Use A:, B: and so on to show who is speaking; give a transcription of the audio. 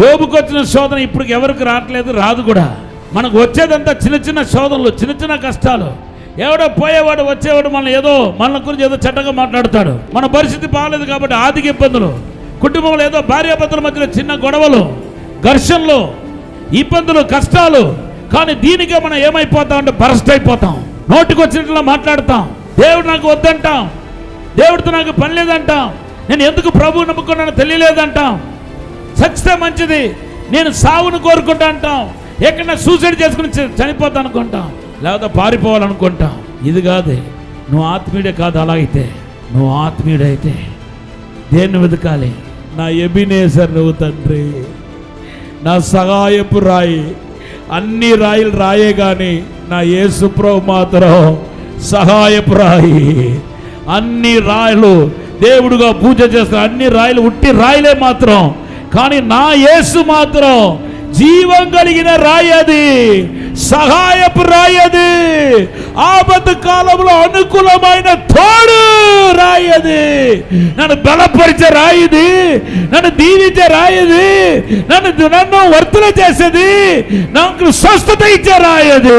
A: యోబుకు వచ్చిన శోధన ఇప్పుడు ఎవరికి రావట్లేదు, రాదు కూడా. మనకు వచ్చేదంతా చిన్న చిన్న శోధనలు, చిన్న చిన్న కష్టాలు. ఎవడో పోయేవాడు వచ్చేవాడు మన గురించి ఏదో చెడ్డగా మాట్లాడతాడు. మన పరిస్థితి బాగలేదు కాబట్టి ఆర్థిక ఇబ్బందులు, కుటుంబంలో ఏదో భార్యాభర్తల మధ్యలో చిన్న గొడవలు, ఘర్షణలు, ఇబ్బందులు, కష్టాలు. కానీ దీనికే మనం ఏమైపోతాం బరస్ట్ అయిపోతాం. నోటికి వచ్చినట్లా మాట్లాడతాం. దేవుడు నాకు వద్దంటాం, దేవుడితో నాకు పని లేదంటాం, నేను ఎందుకు ప్రభువు నమ్ముకున్నానో తెలియలేదంటాం, చచ్చితే మంచిది, నేను సావును కోరుకుంటా అంటాం, ఎక్కడ సూసైడ్ చేసుకుని చనిపోతాను అనుకుంటాం, లేకపోతే పారిపోవాలనుకుంటాం. ఇది కాదు. నువ్వు ఆత్మీయుడే కాదు. అలాగైతే నువ్వు ఆత్మీయుడైతే దేన్ని వెతకాలి? నా ఎబినేజర్ నువ్వు తండ్రి, నా సహాయపు రాయి. అన్ని రాయిలు రాయే కానీ నా యేసు ప్రభు మాత్రం సహాయపు రాయి. అన్ని రాయలు దేవుడుగా పూజ చేస్తారు, అన్ని రాయలు ఉట్టి రాయలే మాత్రం. కానీ నా యేసు మాత్రం జీవం కలిగిన రాయి, అది సహాయపు రాయి, అది ఆపద కాలంలో అనుకూలమైన తోడు రాయి, అది నన్ను బలపరిచే రాయిది, నన్ను దీవించే రాయిది, నన్ను వర్తన చేసేది, నాకు స్వస్థత ఇచ్చే రాయి అది.